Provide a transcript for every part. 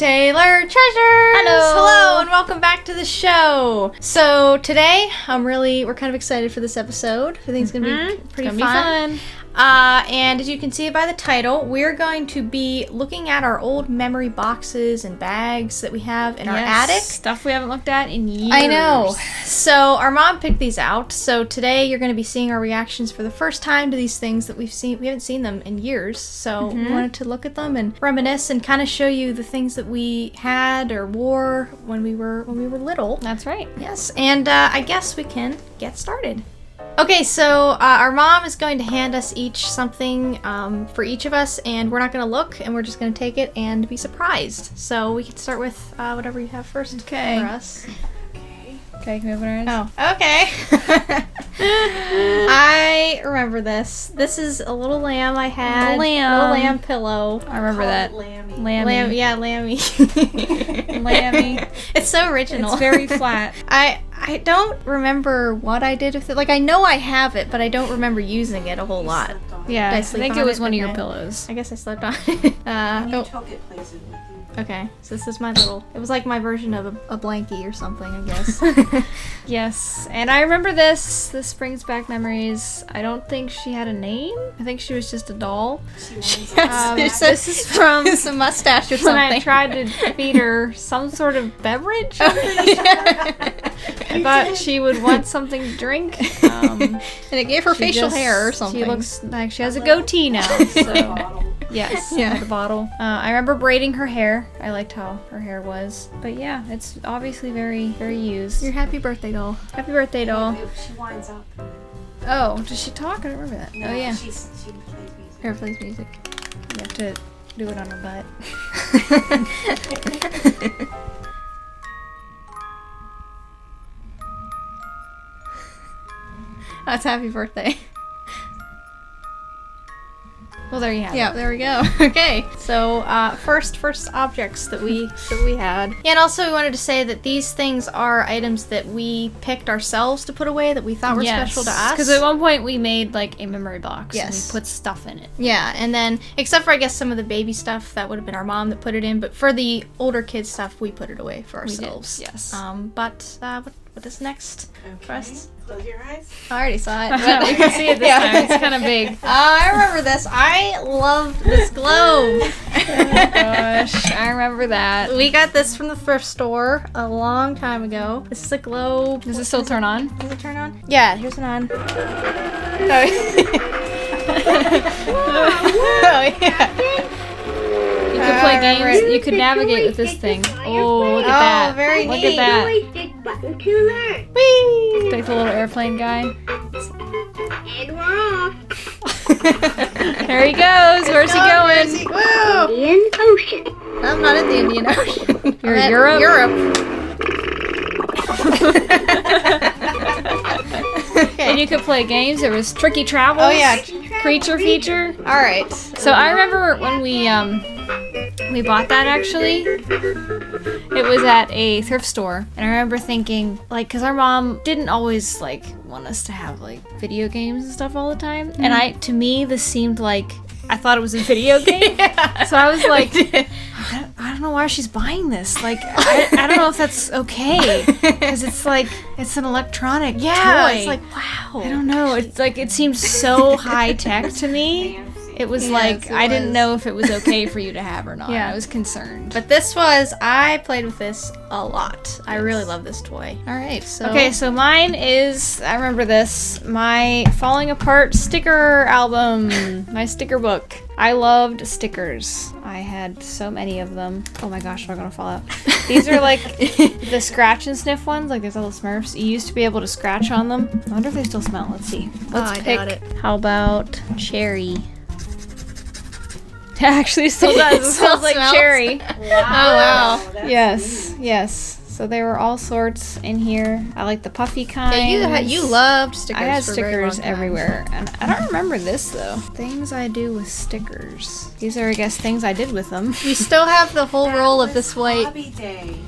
Taylor Treasures! Hello and welcome back to the show. So today, we're kind of excited for this episode. I think it's going to be pretty fun. And as you can see by the title, we're going to be looking at our old memory boxes and bags that we have in our attic. Stuff we haven't looked at in years. I know. So our mom picked these out. So today you're going to be seeing our reactions for the first time to these things that we haven't seen them in years. So we wanted to look at them and reminisce and kind of show you the things that we had or wore when we were little. That's right. Yes. And I guess we can get started. Okay, so our mom is going to hand us each something for each of us, and we're not going to look, and we're just going to take it and be surprised. So we can start with whatever you have first for us. Okay, can we open ours? Oh, okay. I remember this. This is a little lamb I had. Little lamb pillow. I remember that. Lammy. Lamb, yeah, Lammy. Lammy. It's so original. It's very flat. I don't remember what I did with it. Like, I know I have it, but I don't remember using it a whole lot. Yeah, Did I I sleep think on it was it? one of your Okay. pillows. I guess I slept on it. When you took it places with you. Okay, so this is my little... It was like my version of a blankie or something, I guess. Yes, and I remember this. This brings back memories. I don't think she had a name. I think she was just a doll. This is from It's a mustache or when I something. tried to feed her some sort of beverage. I thought she would want something to drink. And it gave her facial hair or something. She looks like she has a goatee now. So. Bottle. Yes, Yeah. the bottle. I remember braiding her hair. I liked how her hair was. But yeah, it's obviously very, very used. Your happy birthday doll. Happy birthday, doll. She winds up. Oh, does she talk? I don't remember that. No, Oh, yeah. She plays music. Hair plays music. You have to do it on her butt. That's happy birthday. Well, there you have Yeah, it. there we go. Okay, so first objects that we had. Yeah, and also we wanted to say that these things are items that we picked ourselves to put away that we thought were special to us. Because at one point we made like a memory box. Yes. And we put stuff in it. Yeah, and then except for I guess some of the baby stuff, that would have been our mom that put it in. But for the older kids stuff, we put it away for ourselves. We did, yes. But what is next for us? Close your eyes. I already saw it. We can see it this time. It's kind of big. I remember this. I loved this globe. Gosh, I remember that. We got this from the thrift store a long time ago. This is a globe. Does it still turn on? Does it turn on? Yeah, here's it on. Oh, oh yeah. You could play I remember games. it. You could navigate with this thing. Oh, look at that. very Look neat. at that. Button to learn. Whee! Take the little airplane guy. And we're off. There he goes. Where's he Where's going? he? Woo! Indian Ocean. I'm not in the Indian Ocean. You're I'm in at Europe? Okay. And you could play games. There was Tricky Travels. Oh yeah. Creature feature. All right. So I remember when we bought that actually. It was at a thrift store, and I remember thinking, like, because our mom didn't always like want us to have like video games and stuff all the time, and to me this seemed like I thought it was a video game. So I was like, I don't know why she's buying this. Like, I don't know if that's okay, because it's like it's an electronic toy. It's like wow. I don't know. It's like it seemed so high tech to me. It was like it I didn't was. know if it was okay for you to have or not. Yeah. I was concerned. But I played with this a lot. I really love this toy. All right, so Okay, so mine is, I remember this, my Falling Apart sticker album, my sticker book. I loved stickers. I had so many of them. Oh my gosh, they're gonna fall out. These are like the scratch and sniff ones, like there's little Smurfs. You used to be able to scratch on them. I wonder if they still smell. Let's see. Let's I pick. doubt it. How about cherry? It actually still does. It still smells like smells? cherry. Oh wow. That's Yes, yes. So there were all sorts in here. I like the puffy kind. Yeah, you loved stickers. I had for a very long stickers time. everywhere, and I don't remember this though. Things I do with stickers. These are, I guess, things I did with them. We still have the whole roll of this white. Hobby day.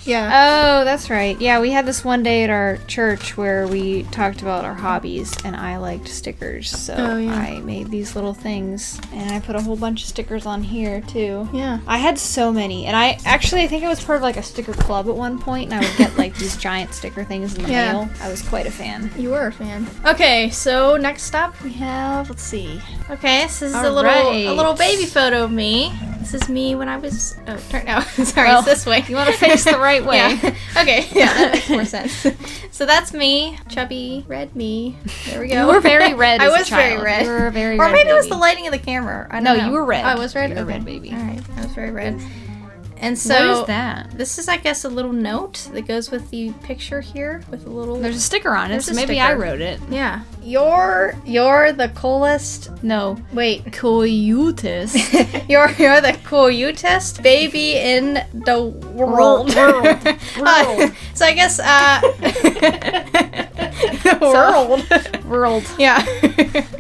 Yeah. Oh, that's right. Yeah, we had this one day at our church where we talked about our hobbies, and I liked stickers, so I made these little things, and I put a whole bunch of stickers on here too. Yeah. I had so many, and I think I was part of like a sticker club at one point, and I would get like these giant sticker things in the mail. I was quite a fan. You were a fan. Okay, so next up we have, let's see. Okay, so this is a little baby photo of me. This is me when I was, sorry, it's this way. You want to face the right way. Yeah. Okay, yeah, that makes more sense. So that's me, chubby, red me. There we go. You were very red I as a was child. very red. You were a very or red maybe it was baby. the lighting of the camera. I don't No, know. you were red. Oh, I was red? You were a Okay. red baby. All right, I was very red. And so what is that? This is, I guess, a little note that goes with the picture here with a little. There's a sticker on it, There's so a maybe sticker. I wrote it. Yeah. You're the coolest. No. Wait. Coyotes. You're the coolest baby in the world. So I guess the World. Yeah.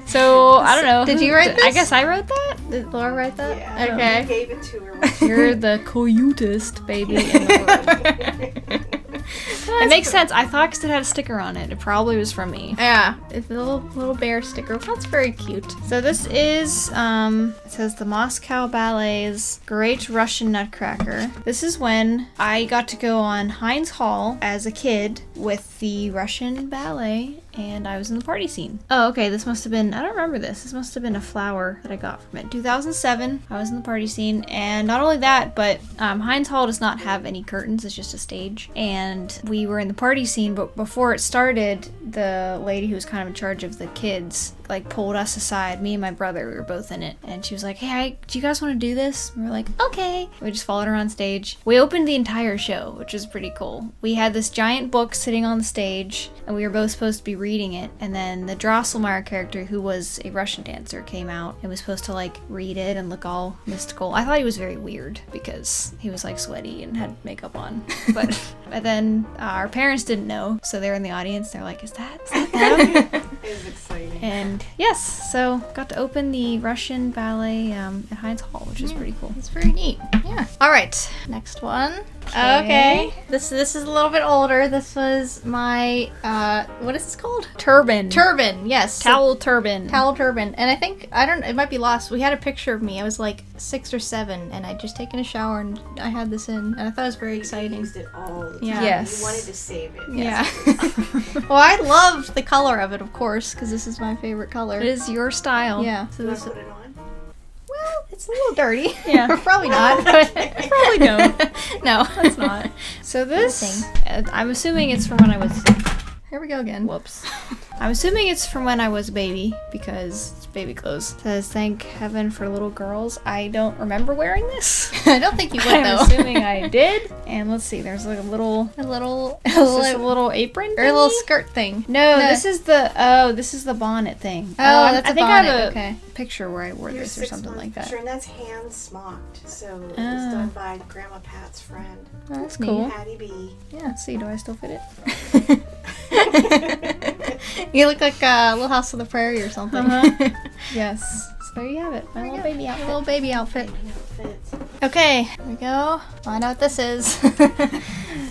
So, I don't know. Did you write this? I guess I wrote that? Did Laura write that? Yeah. Okay. I gave it to her when she You're the coyutest baby in the world. It makes sense. I thought 'cause it had a sticker on it. It probably was from me. Yeah, it's a little bear sticker. Well, that's very cute. So this is, it says the Moscow Ballet's Great Russian Nutcracker. This is when I got to go on Heinz Hall as a kid with the Russian ballet, and I was in the party scene. Oh, okay, this must have been, I don't remember this. This must have been a flower that I got from it. 2007, I was in the party scene, and not only that, but Heinz Hall does not have any curtains, it's just a stage. And we were in the party scene, but before it started, the lady who was kind of in charge of the kids like pulled us aside, me and my brother, we were both in it, and she was like, hey, do you guys want to do this? And we were like, okay. We just followed her on stage. We opened the entire show, which was pretty cool. We had this giant book sitting on the stage, and we were both supposed to be reading it, and then the Drosselmeyer character, who was a Russian dancer, came out and was supposed to like read it and look all mystical. I thought he was very weird because he was like sweaty and had makeup on, but then our parents didn't know, so they were in the audience. They're like, is that him? It was exciting. And yes, so got to open the Russian ballet at Heinz Hall, which is pretty cool. It's very neat. Yeah. All right. Next one. Okay. This is a little bit older. This was my what is this called? Turban. Turban. Yes. Towel turban. Towel turban. And I think it might be lost. We had a picture of me. I was like 6 or 7, and I'd just taken a shower, and I had this in, and I thought it was very You exciting. used it all the time. Yeah. Yes. You wanted to save it. Yeah. Well, I loved the color of it, of course, because this is my favorite color. It is your style. Yeah. So Do I this. put it on? Well, it's a little dirty. Yeah. Probably not. But Probably don't. no, It's not. So this, I'm assuming it's from when I was, Here we go again. whoops. I'm assuming it's from when I was a baby because it's baby clothes. It says, thank heaven for little girls. I don't remember wearing this. I don't think you would I'm though. assuming I did. And let's see, there's like a little, A little, is this a little apron or a little thingy? skirt thing. No, No. this is the bonnet thing. Oh, that's I a think bonnet. I have a Okay. picture where I wore Your this or something 6-month like that. picture, and that's hand smocked. So it was Ah. done by Grandma Pat's friend, Oh, that's cool. Patty B. Yeah, let's see, do I still fit it? You look like a Little House on the Prairie or something. Uh-huh. Yes. So there you have it. My little baby Your outfit. little baby outfit. Baby outfits. Okay, here we go. Find out what this is.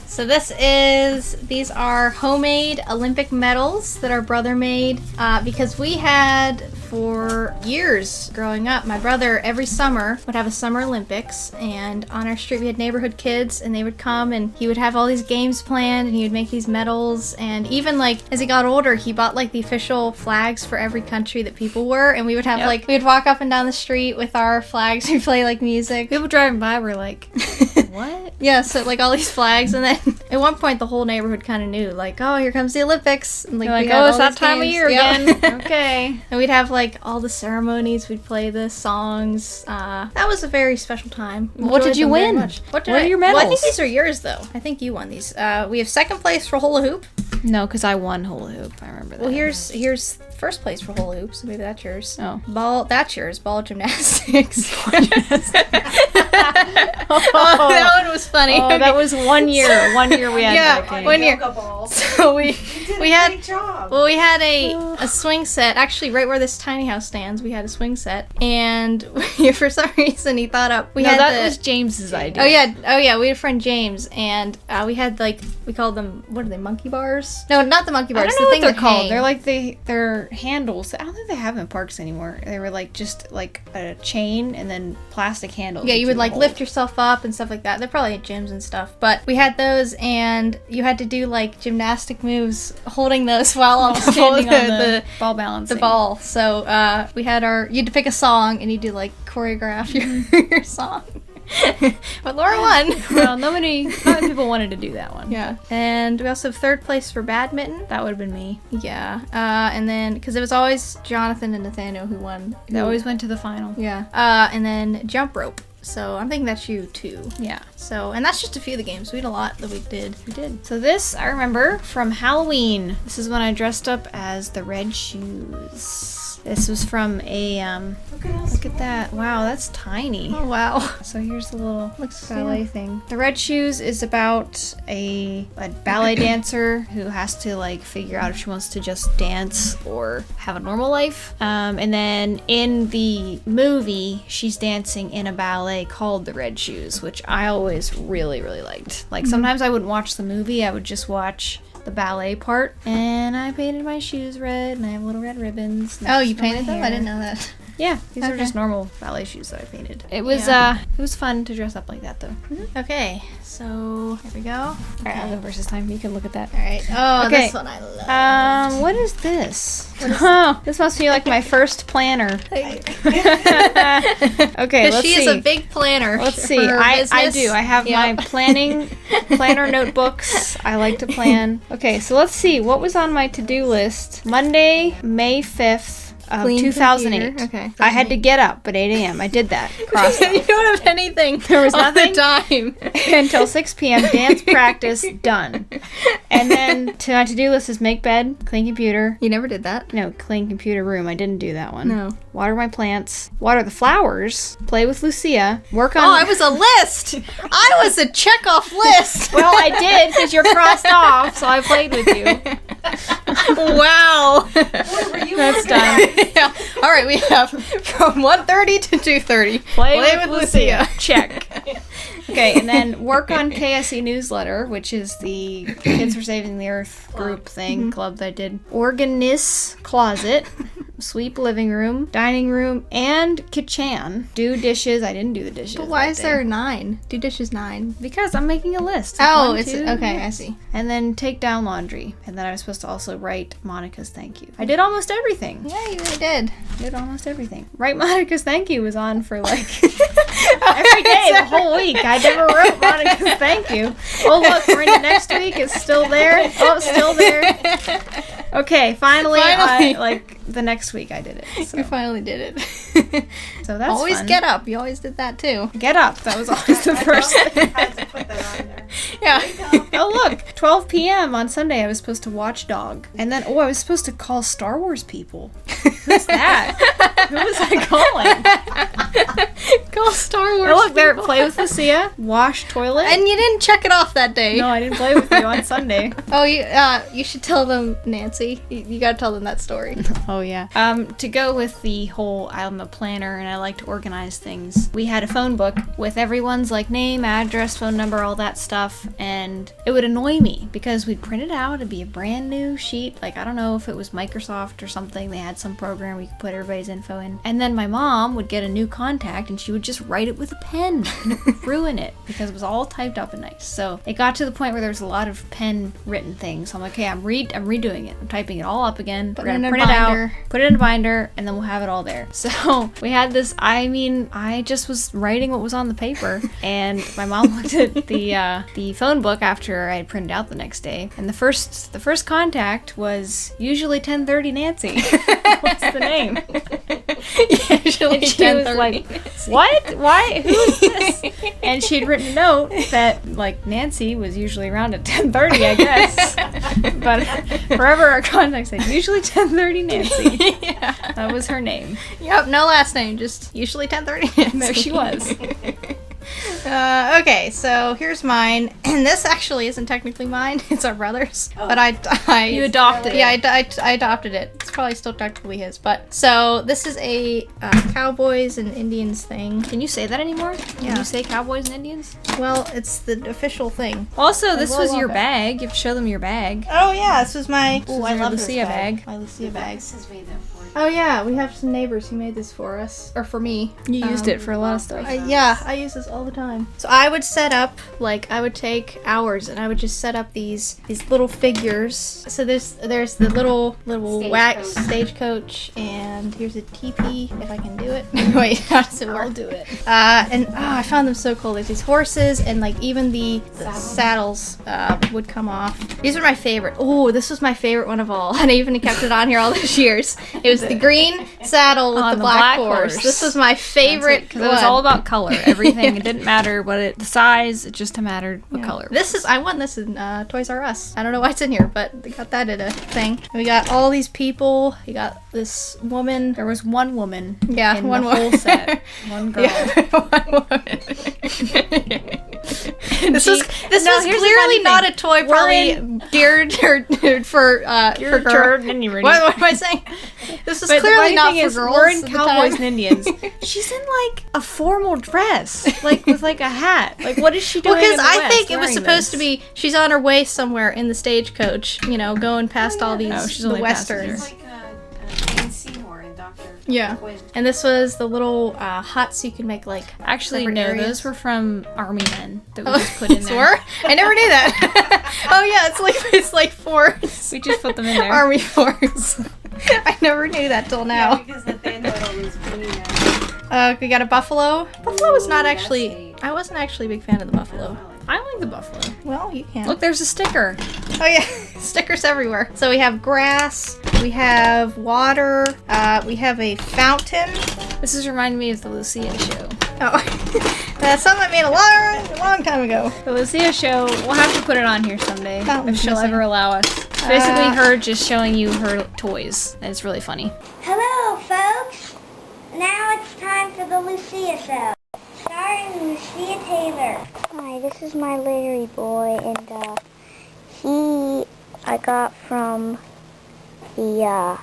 So these are homemade Olympic medals that our brother made because we had for years growing up, my brother every summer would have a summer Olympics, and on our street we had neighborhood kids, and they would come and he would have all these games planned, and he would make these medals, and even like as he got older he bought like the official flags for every country that people were, and we would have like, we would walk up and down the street with our flags, we'd play like music. People driving by were like, what? Yeah, so like all these flags, and then at one point the whole neighborhood kind of knew, like, oh, here comes the Olympics, and They're we like, had oh, it's all that these time of games. year Yep. again. Okay. And we'd have like all the ceremonies, we'd play the songs. That was a very special time. What did Enjoyed you them very win? much. What What are your Well, I think medals? these are yours though. I think you won these. We have second place for hula hoop. No, because I won hula hoop. I remember that. Well, here's first place for hula hoops, so maybe that's yours. Oh. That's yours. Ball gymnastics. Oh, that one was funny. Oh, that was 1 year. 1 year we had that game. 1 year. Yoga ball. So we had Great job. well, we had a swing set. Actually, right where this tiny house stands, we had a swing set, and for some reason he thought up. That was James's idea. Oh yeah. We had a friend James, and we had we called them, what are they, monkey bars? No, not the monkey bars. I don't know what they're called. Hang. They're like they're handles. I don't think they have them in parks anymore. They were like just like a chain and then plastic handles. Yeah, you would like hold. lift yourself up and stuff like that. They're probably at gyms and stuff. But we had those, and you had to do like gymnastic moves holding those while on standing on the ball balancing. the ball. So we had you had to pick a song, and you do like choreograph your song. But Laura won. Well, not many people wanted to do that one. Yeah. And we also have third place for badminton. That would have been me. Yeah. And then, because it was always Jonathan and Nathaniel who won. They always went to the final. Yeah. And then jump rope. So I'm thinking that's you too. Yeah. So, and that's just a few of the games. We had a lot that we did. We did. So this, I remember from Halloween. This is when I dressed up as the Red Shoes. This was from a, look at that. Wow, that's tiny. Oh, wow. So here's the little Looks ballet thing. The Red Shoes is about a ballet dancer who has to like figure out if she wants to just dance or have a normal life. And then in the movie, she's dancing in a ballet called The Red Shoes, which I always really, really liked. Like sometimes I wouldn't watch the movie, I would just watch the ballet part, and I painted my shoes red, and I have little red ribbons. Oh, you next to my painted them? I hair. didn't know that. Yeah, these are Okay. just normal ballet shoes that I painted. It was fun to dress up like that though. Okay, so here we go. All right, I'll go versus time. You can look at that. All right. Oh, Okay. this one I love. What is this? Oh, this must be like my first planner. Okay, Because let's she see. is a big planner. Let's for see. her I business. do. I have my planner notebooks. I like to plan. Okay, so let's see. What was on my to-do list? Monday, May 5th. Of Clean 2008. computer. Okay. I had to get up at 8 a.m. I did that. Crossed You don't have anything. There was on nothing? the time. until 6 p.m. Dance practice done. And then my to-do list is make bed, clean computer. You never did that. No, clean computer room. I didn't do that one. No. Water my plants. Water the flowers. Play with Lucia. Work on. Oh, I was a list. I was a check-off list. Well, I did because you're crossed off, so I played with you. Wow. That's done. Yeah. All right, we have from 1:30 to 2:30. Play with Lucia. Check. Okay, and then work on KSE newsletter, which is the Kids for Saving the Earth group thing, club that I did. Organist closet, sweep living room, dining room, and kitchen. Do dishes. I didn't do the dishes. But why that is day. there 9? Do dishes 9. Because I'm making a list. Oh, One, it's two, okay. I yes. see. And then take down laundry. And then I was supposed to also write Monica's thank you. I did almost everything. Yeah, you really did. Did almost everything. Write Monica's thank you was on for like every day the whole week. I never wrote Monica's thank you. Oh look, we're into next week. It's still there. Oh, it's still there. Okay, finally. Like the next week I did it. So, You finally did it. so that's always fun. get up. You always did that too. Get up. That was always the first thing. I had to put that on there. Yeah. Oh look, 12 p.m. on Sunday I was supposed to watch Dog. And then I was supposed to call Star Wars people. Who's that? Who was I calling? Call Star Wars. Oh look, there, people. play with Lucia, wash toilet. And you didn't check it off that day. No, I didn't play with you on Sunday. Oh, you should tell them, Nancy. You gotta tell them that story. Oh yeah. To go with the whole I'm a planner and I like to organize things, we had a phone book with everyone's like name, address, phone number, all that stuff, and it would annoy me because we'd print it out, it'd be a brand new sheet, like I don't know if it was Microsoft or something, they had some program we could put everybody's info in, and then my mom would get a new contact and she would just write it with a pen and it would ruin it because it was all typed up and nice. So it got to the point where there was a lot of pen written things. So I'm like, okay, I'm redoing it. I'm typing it all up again. Put We're it gonna in a print it out, binder. put it in a binder, and then we'll have it all there. So we had this. I mean, I just was writing what was on the paper, and my mom looked at the phone book after I had printed out the next day, and the first contact was usually 10:30 Nancy. What's the name? Usually And she was 10:30. like, what? Why? Who is this? And she'd written a note that, like, Nancy was usually around at 10:30, I guess. But forever our contact said, usually 10:30 Nancy. Yeah. That was her name. Yep, no last name, just usually 10:30. There she was. Okay, so here's mine, and this actually isn't technically mine. It's our brother's, but I You adopted it. Yeah, I adopted it. It's probably still technically his, but so this is a Cowboys and Indians thing. Can you say that anymore? Can Yeah. you say Cowboys and Indians? Well, it's the official thing. Also, this was your okay. bag. You have to show them your bag. Oh yeah, this was my. This is I your love Lucia this bag. My Lucia bag. This has made that for you. Oh yeah, we have some neighbors who made this for us, or for me. You used it for a lot of stuff. Yeah, I use this all the time. So I would set up, like, I would take hours, and I would just set up these little figures. So there's the little wax stagecoach, and here's a teepee, if I can do it. Wait, how does it work? I'll do it. And I found them so cool. There's these horses, and like even the saddles would come off. These are my favorite. Oh, this was my favorite one of all, and I even kept it on here all those years. It was the green saddle with the black horse. This was my favorite Because it was all about color. Everything. It didn't matter the size. It just mattered what color. I won this in Toys R Us. I don't know why it's in here, but we got that at a thing. And we got all these people. We got this woman. There was one woman. Yeah, in one the woman. whole set. One girl. Yeah, one woman. This was here's the clearly funny not thing. a toy party geared for girls. What am I saying? This is But clearly the funny not thing for is, girls. we're in at the Cowboys time. and Indians. She's in like a formal dress, like with like a hat. Like, what is she doing? Well, because in the I think West it was wearing supposed to this? be she's on her way somewhere in the stagecoach, going past all these No, she's the only a westerns. It's like Jane Seymour and Dr. Yeah. Quinn. And this was the little huts you could make, like, Actually, separate no, areas. those were from Army men that we just put in These there. were? I never knew that. Oh yeah, it's like for We just put them in there. Army force. I never knew that till Yeah, now. because Nathaniel was being We got a buffalo. Buffalo was not Ooh, actually. that's neat. I wasn't actually a big fan of the buffalo. I like the buffalo. Well, you can. Look, there's a sticker. Oh yeah, stickers everywhere. So we have grass. We have water. We have a fountain. This is reminding me of the Lucia show. Oh, that's something I made a long time ago. The Lucia show, we'll have to put it on here someday Fountain's if she'll missing. ever allow us. It's basically her just showing you her toys, and it's really funny. Hello, folks. Now it's time for the Lucia Show. Starring Lucia Taylor. Hi, this is my Larry boy, and I got from the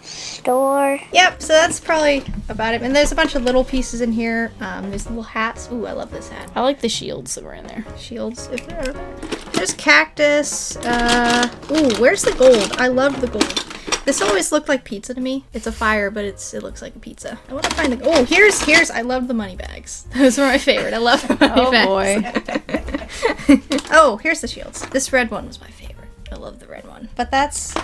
store. Yep, so that's probably about it. And there's a bunch of little pieces in here. There's little hats. Ooh, I love this hat. I like the shields that were in there. Shields. If they're there. There's cactus. Ooh, where's the gold? I love the gold. This always looked like pizza to me. It's a fire, but it looks like a pizza. I want to find the. Oh, here's. I love the money bags. Those were my favorite. I love the money bags. Oh, here's the shields. This red one was my favorite. I love the red one. But that's.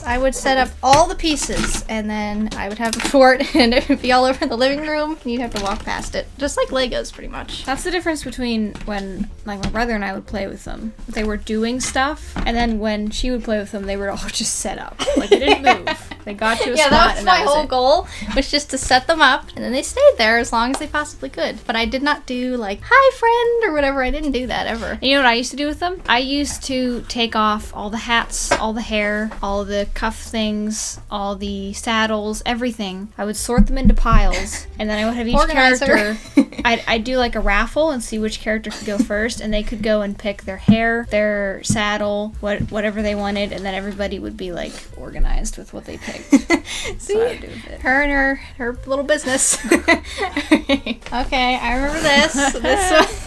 I would set up all the pieces, and then I would have a fort, and it would be all over the living room, and you'd have to walk past it, just like Legos, pretty much. That's the difference between when, like, my brother and I would play with them. They were doing stuff, and then when she would play with them, they were all just set up. Like, they didn't move. They got to a Yeah, spot, that was and my that was whole it. goal, was just to set them up, and then they stayed there as long as they possibly could. But I did not do, like, hi, friend, or whatever. I didn't do that, ever. And you know what I used to do with them? I used to take off all the hats, all the hair, all the cuff things, all the saddles, everything. I would sort them into piles, and then I would have each Organizer. character. I'd do like a raffle and see which character could go first, and they could go and pick their hair, their saddle, whatever they wanted, and then everybody would be like organized with what they picked. That's what I would do with it. Her and her little business. Okay, I remember this.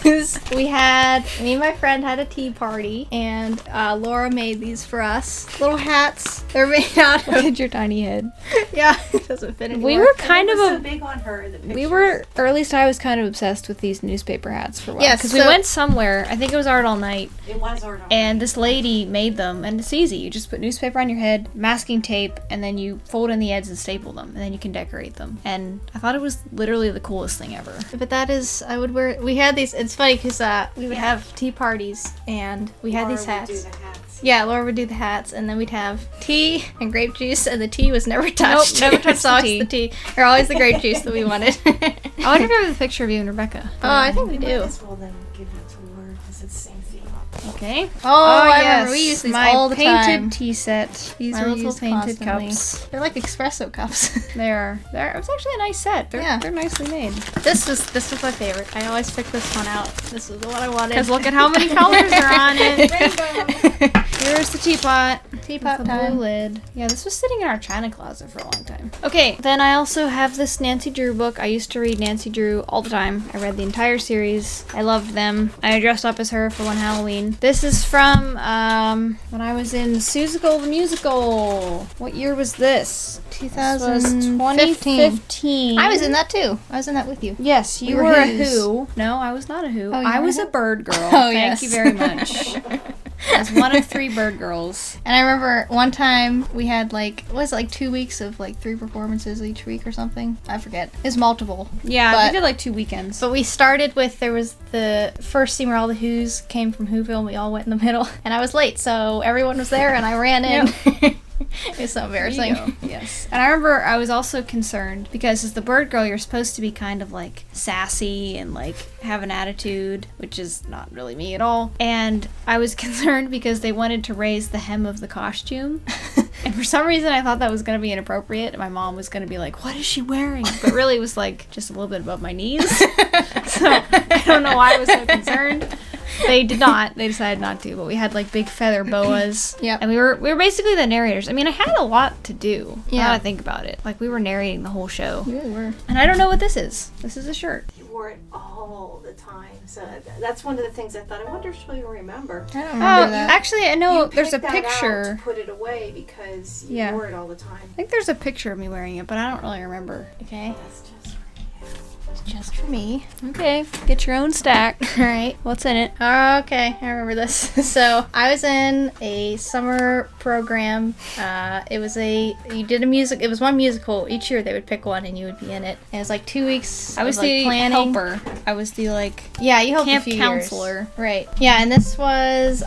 This was, me and my friend had a tea party, and Laura made these for us. Little hats. They're made out Look of, at your tiny head. yeah, it doesn't fit anymore. We were kind It of was so a. big on her. The We pictures. were, or at least I was kind of obsessed with these newspaper hats for a while. Yes, Because we so- went somewhere, I think it was Art All Night, It was Art. and this lady made them, and it's easy. You just put newspaper on your head, masking tape, and then you fold in the ends and staple them, and then you can decorate them. And I thought it was literally the coolest thing ever. But that is, I would wear. We had these. It's funny because we would have tea parties, and we had these Laura would hats. do the hats. Yeah, Laura would do the hats, and then we'd have tea and grape juice, and the tea was never touched. never touched It's the always tea. the tea. Or always the grape juice that we wanted. I wonder if I have a picture of you and Rebecca. Oh, I think we Might do. as well then give it to her because it's the same thing. Okay. Oh, I yes. remember we used these my all the painted time. tea set. These My are little used painted constantly. cups. They're like espresso cups. They are. It was actually a nice set. They're nicely made. This was my favorite. I always pick this one out. This is the one I wanted. Because look at how many colors are on it. Rainbow. Here's the teapot. Teapot with the time. blue lid. Yeah, this was sitting in our china closet for a long time. Okay, then I also have this Nancy Drew book. I used to read Nancy Drew all the time. I read the entire series. I loved them. I dressed up as her for one Halloween. This is from when I was in Seussical the Musical. What year was this? 2015. I was in that too. I was in that with you. Yes, you We were were a who's. who. No, I was not a who. Oh, you I were was a a bird girl. Oh, Thank yes. you very much. As one of 3 bird girls. And I remember one time we had like, what was it, like 2 weeks of like 3 performances each week or something? I forget. It was multiple. Yeah, But- we did like 2 weekends. But we started with, there was the first scene where all the Who's came from Whoville and we all went in the middle. And I was late, so everyone was there and I ran in. It was so embarrassing. There you go. Yes. And I remember I was also concerned because as the bird girl, you're supposed to be kind of like sassy and like have an attitude, which is not really me at all. And I was concerned because they wanted to raise the hem of the costume. And for some reason, I thought that was going to be inappropriate. And my mom was going to be like, what is she wearing? But really, it was like just a little bit above my knees. So I don't know why I was so concerned. They did not. They decided not to. But we had like big feather boas. Yep. And we were basically the narrators. I mean, I had a lot to do. Yeah. Now that I think about it. Like we were narrating the whole show. You really were. And I don't know what this is. This is a shirt. You wore it all the time. So that's one of the things I thought. I wonder if she'll even remember. I don't remember Oh, that. actually, I know You there's a picked that out picture. to put it away because you Yeah. wore it all the time. I think there's a picture of me wearing it, but I don't really remember. Okay. That's just Just for me. Okay, get your own stack. All right. What's in it? Okay, I remember this. So I was in a summer program. It was one musical. Each year they would pick one and you would be in it. And it was like 2 weeks. I was of, like, the planning. helper. I was the like Yeah, you helped camp a few counselor. years. Right. Yeah, and this was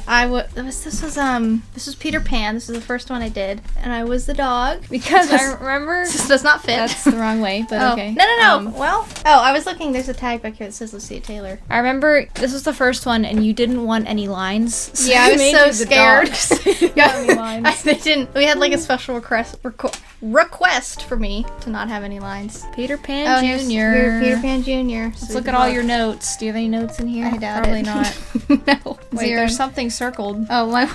Peter Pan. This was the first one I did, and I was the dog because I remember this does not fit. that's the wrong way, but Oh. okay. No. Well, I was looking. There's a tag back here that says Lucia Taylor. I remember this was the first one, and you didn't want any lines. So Yeah, I they was made so you the scared. dog. You got any lines. They didn't. We had like a special request for me to not have any lines. Peter Pan here's Jr. Peter Pan Jr. Let's look at all your notes. Do you have any notes in here? I doubt Probably it. not. No. Wait, Zero. there's something circled. Oh, my.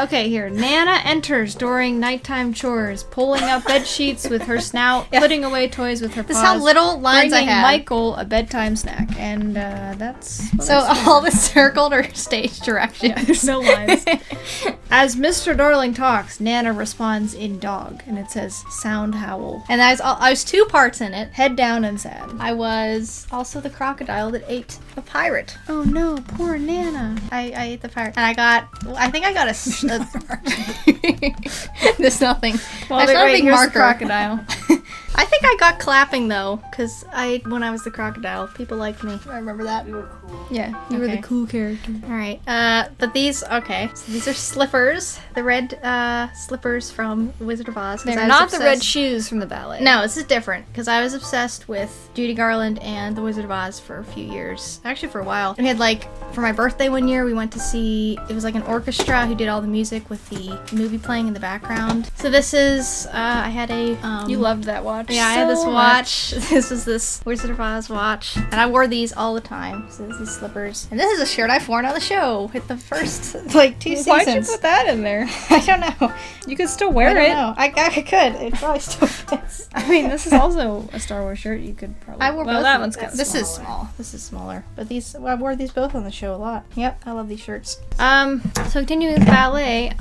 Okay, here. Nana enters during nighttime chores, pulling out bed sheets with her snout, Yeah. putting away toys with her paws. This is how little lines I bringing had. Michael a bedtime snack, and that's what So I see. all the circled are stage directions. Yeah, there's no lines. As Mr. Darling talks, Nana responds in dog, and it says sound howl. And I was 2 parts in it. Head down and sad. I was also the crocodile that ate a pirate. Oh no, poor Nana. I ate the pirate. And I think I got there's nothing. Well, There's not a big here's the marker. crocodile. I think I got clapping though, because when I was the crocodile, people liked me. I remember that. you were cool. Yeah, you were the Okay. cool character. All right. But these, okay. So these are slippers. The red slippers from Wizard of Oz. 'cause I They're was not the red obsessed- shoes from the ballet. No, this is different because I was obsessed with Judy Garland and The Wizard of Oz for a few years. Actually, for a while. We had for my birthday one year, we went to see, it was like an orchestra who did all the music with the movie playing in the background. So this is, I had a... You loved that watch. Yeah, I had this so watch. This is this Wizard of Oz watch. And I wore these all the time. So these slippers. And this is a shirt I've worn on the show with the first, 2 seasons. Why'd you put that in there? I don't know. You could still I wear don't it. know. I could. It probably still fits. I mean, this is also a Star Wars shirt. You could probably. I wore well, both that of one's them. kind of This is small. small. This is smaller. But I wore these both on the show a lot. Yep, I love these shirts. So continuing with ballet,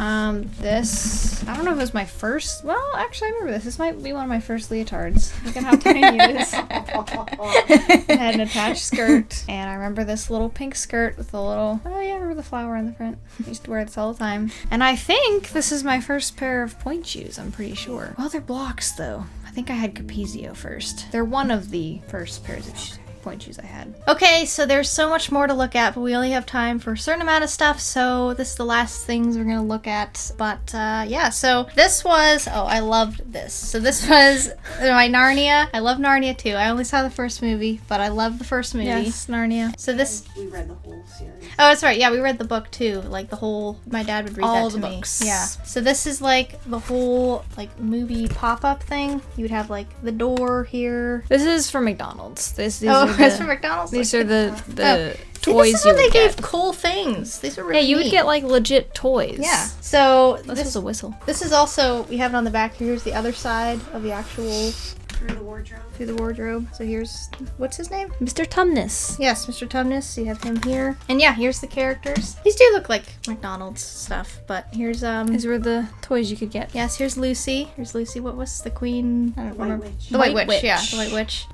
this, I don't know if it was my first, well, actually I remember this. This might be one of my first leotards. Look at how tiny it is. It had an attached skirt, and I remember this little pink skirt with a little, oh yeah, I remember the flower on the front. I used to wear this all the time. And I think this is my first pair of point shoes, I'm pretty sure. Well, they're blocks though. I think I had Capezio first. They're one of the first pairs of shoes. point shoes I had. Okay, so there's so much more to look at, but we only have time for a certain amount of stuff, so this is the last things we're gonna look at. But yeah, so this was, oh, I loved this. So this was my Narnia. I love Narnia too. I only saw the first movie, but I love the first movie. Yes, Narnia. So this, We read the whole series. oh, that's right. Yeah, we read the book too. Like the whole, my dad would read All that to the me. books. Yeah. So this is like the whole like movie pop-up thing. You would have like the door here. This is from McDonald's. These Oh, are it's the, from McDonald's. These Like, are the See, toys this is you when they would gave get. cool things. These were Yeah, really you would neat. get like legit toys. Yeah. So This was a whistle. this is also, we have it on the back. Here's the other side of the actual Through the wardrobe. through the wardrobe. So here's, what's his name? Mr. Tumnus. Yes, Mr. Tumnus. You have him here. And yeah, here's the characters. These do look like McDonald's stuff, but here's These were the toys you could get. yes, here's Lucy. Here's Lucy. What was the queen? I don't White remember. Witch. The White White Witch. Yeah, Witch. the White Witch.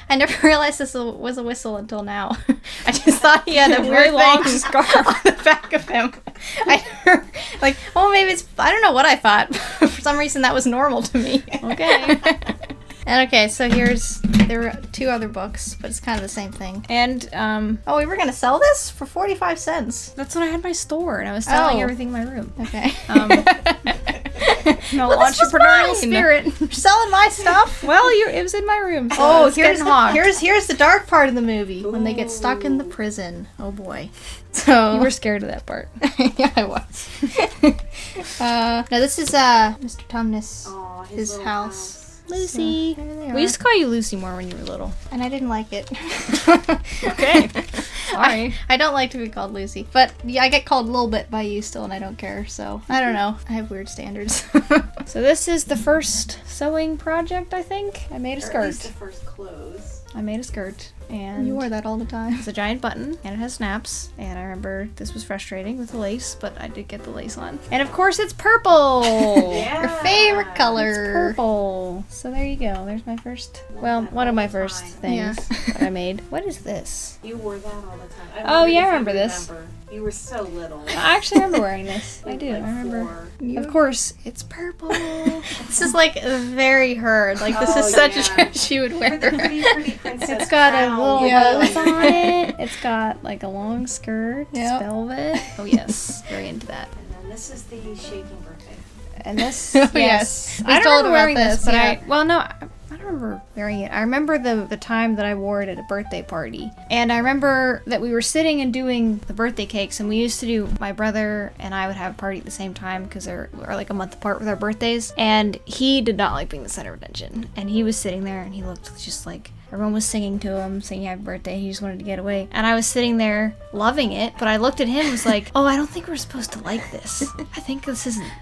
I never realized this was a whistle until now. I just thought he had a Really weird long thing scarf. on the back of him. I never, like, well, maybe it's, I don't know what I thought. For some reason, that was normal to me. Okay. And okay, so there were 2 other books, but it's kind of the same thing. And Oh, we were gonna sell this for 45 cents. that's when I had my store and I was selling Oh. everything in my room. Okay. No Well, this was entrepreneurial mine. spirit. You're selling my stuff. Well, it was in my room. So Oh, it's getting hot. here's the dark part of the movie when they get stuck in the prison. Oh boy. So You were scared of that part. yeah, I was. No, this is Mr. Tumnus, Aw, his little house. Lucy. So, there they We are. used to call you Lucy more when you were little. And I didn't like it. Okay. Sorry. I don't like to be called Lucy, but yeah, I get called a little bit by you still, and I don't care. So I don't know. I have weird standards. So this is the first sewing project, I think. I made a Or at least skirt. the first clothes. I made a skirt. And You wore that all the time. it's a giant button and it has snaps. And I remember this was frustrating with the lace, but I did get the lace on. And of course it's purple. Yeah. Your favorite color. Purple. So there you go. There's my first, well, that one of all my the first time. things that I made. What is this? You wore that all the time. Oh, wondered yeah, I if you remember this. remember. You were so little. I actually remember wearing this. I do. Like I remember. 4. Of course, it's purple. This is like very her. Like this Oh, is such yeah. she would For wear. the pretty princess It's got a crown. little Yeah. rose on it. It's got like a long skirt. Yep. It's velvet. Oh yes, very into that. And then this is the shaking birthday. And this, Oh, yes, yes. We I don't told remember about wearing this, this, but yeah. I don't remember wearing it. I remember the time that I wore it at a birthday party, and I remember that we were sitting and doing the birthday cakes, and we used to do. My brother and I would have a party at the same time because we're like a month apart with our birthdays, and he did not like being the center of attention, and he was sitting there and he looked just like. Everyone was singing to him, singing happy birthday. He just wanted to get away. And I was sitting there loving it, but I looked at him and was like, oh, I don't think we're supposed to like this. I think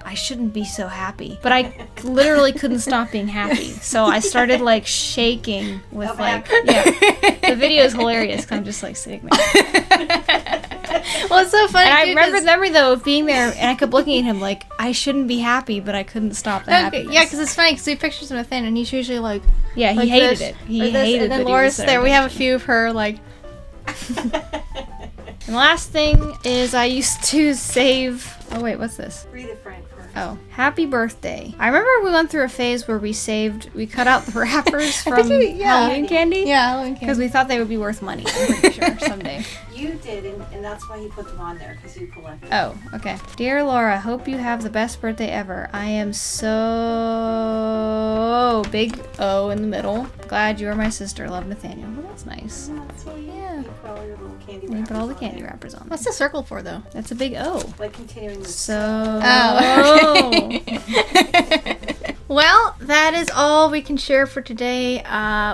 I shouldn't be so happy. But I literally couldn't stop being happy. So I started like shaking with like, yeah. The video is hilarious 'cause I'm just like sitting there. Well, it's so funny. And I too, remember 'cause- the memory though of being there and I kept looking at him like, I shouldn't be happy, but I couldn't stop the Okay, happiness. yeah, because it's funny because we pictures him with Finn, and he's usually like, Yeah, he like hated this, it. He like this, hated and then that he was Laura's center there. of We have a attention. few of her like. And the last thing is I used to save. Oh wait, what's this? Read it, Frank, first. Oh, happy birthday. I remember we went through a phase where we cut out the wrappers I from think yeah. Halloween candy. Yeah, Halloween Because candy. we thought they would be worth money, I'm pretty sure, someday. You did, and that's why you put them on there, because you collected. Oh, okay. Dear Laura, hope you have the best birthday ever. I am so big O in the middle. Glad you are my sister. Love, Nathaniel. Well, that's nice. That's what Yeah. you put all your little candy And you put all the wrappers on candy there. wrappers on. What's the circle for though? That's a big O. Like continuing the So. Oh, okay. Well, that is all we can share for today.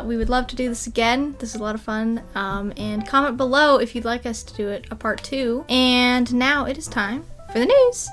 We would love to do this again. This is a lot of fun. And comment below if you'd like us to do it a part 2. And now it is time for the news.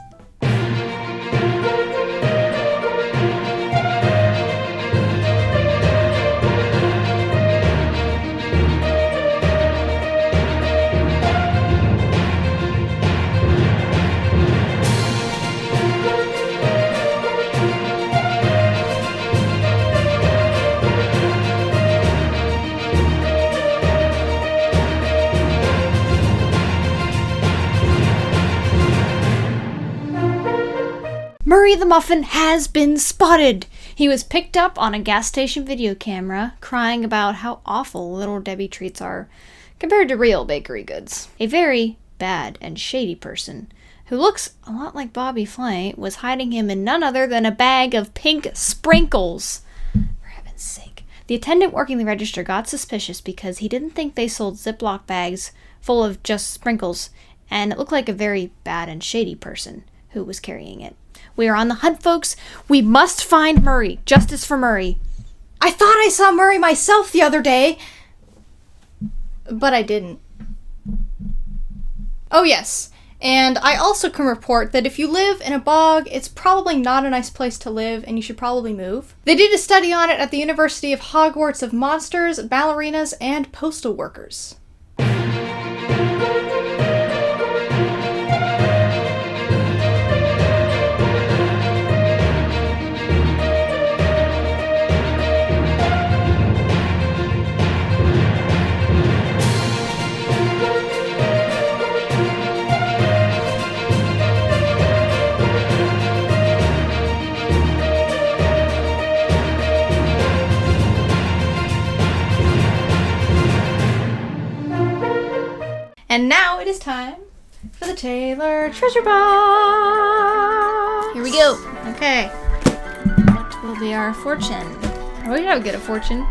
Murray the Muffin has been spotted. He was picked up on a gas station video camera crying about how awful Little Debbie treats are compared to real bakery goods. A very bad and shady person who looks a lot like Bobby Flay was hiding him in none other than a bag of pink sprinkles. For heaven's sake. The attendant working the register got suspicious because he didn't think they sold Ziploc bags full of just sprinkles, and it looked like a very bad and shady person who was carrying it. We are on the hunt, folks. We must find Murray. Justice for Murray. I thought I saw Murray myself the other day, but I didn't. Oh yes, and I also can report that if you live in a bog, it's probably not a nice place to live and you should probably move. They did a study on it at the University of Hogwarts of monsters, ballerinas, and postal workers. And now it is time for the Taylor Treasure Box. Here we go. Okay. What will be our fortune? We don't get a fortune.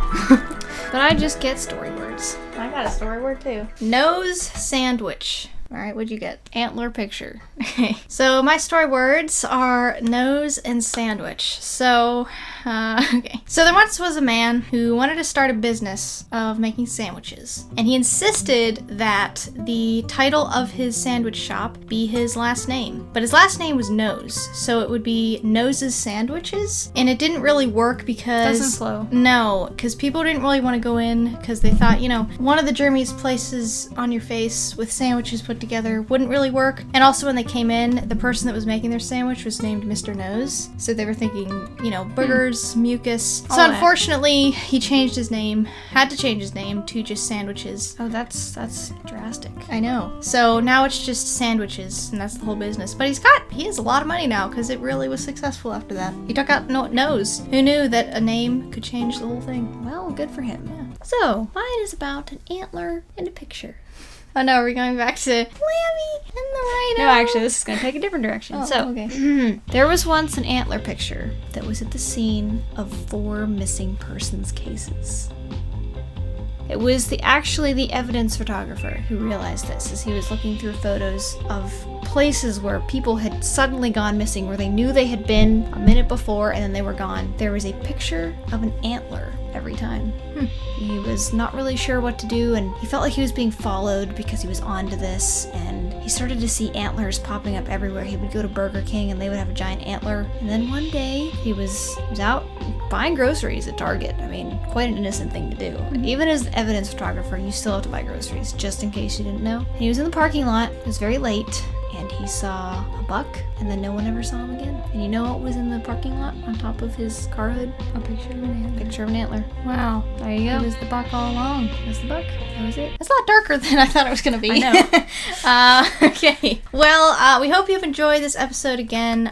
But I just get story words. I got a story word too. Nose sandwich. All right, what'd you get? Antler picture. Okay. So my story words are nose and sandwich. So, okay. So there once was a man who wanted to start a business of making sandwiches. And he insisted that the title of his sandwich shop be his last name. But his last name was Nose. So it would be Nose's Sandwiches. And it didn't really work because... Doesn't flow. No, because people didn't really want to go in because they thought, you know, one of the germiest places on your face with sandwiches put together wouldn't really work. And also when they came in, the person that was making their sandwich was named Mr. Nose. So they were thinking, you know, boogers, mucus. So unfortunately, he changed his name, had to change his name to just Sandwiches. Oh, that's drastic. I know. So now it's just Sandwiches, and that's the whole business. But he has a lot of money now because it really was successful after that. He took out Nose. Who knew that a name could change the whole thing? Well, good for him. Yeah. So, mine is about an antler and a picture. Oh no, we're going back to Lammy and the Rhino. No, actually, this is going to take a different direction. Okay. There was once an antler picture that was at the scene of 4 missing persons cases. It was actually the evidence photographer who realized this as he was looking through photos of places where people had suddenly gone missing, where they knew they had been a minute before and then they were gone. There was a picture of an antler every time. He was not really sure what to do, and he felt like he was being followed because he was onto this, and he started to see antlers popping up everywhere. He would go to Burger King and they would have a giant antler, and then one day he was out buying groceries at Target. I mean, quite an innocent thing to do. Even as evidence photographer, you still have to buy groceries, just in case you didn't know. And he was in the parking lot. It was very late, and he saw a buck, and then no one ever saw him again. And you know what was in the parking lot on top of his car hood? A picture of an antler. Picture of an antler. Wow. There you go. It was the buck all along. It was the buck. That was it. It's a lot darker than I thought it was going to be. I know. Okay. Well, we hope you've enjoyed this episode again.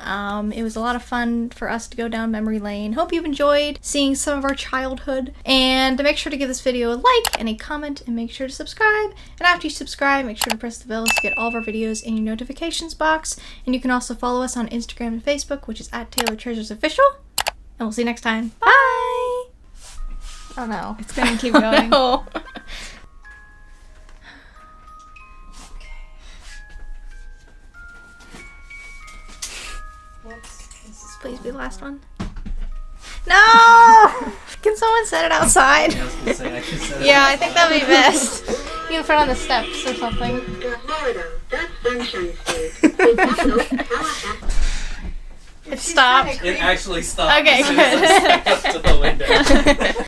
It was a lot of fun for us to go down memory lane. Hope you've enjoyed seeing some of our childhood. And make sure to give this video a like and a comment, and make sure to subscribe. And after you subscribe, make sure to press the bell to get all of our videos in your notifications box. And you can also follow us on Instagram and Facebook, which is @TaylorTreasuresOfficial. And we'll see you next time. Bye! Oh no. It's going to keep going. No. Please be the last one. No! Can someone set it outside? I was gonna say, I should set it Yeah, I think that would be best. You can put it on the steps or something. It stopped. It actually stopped. Okay, as soon as I stepped up to the window.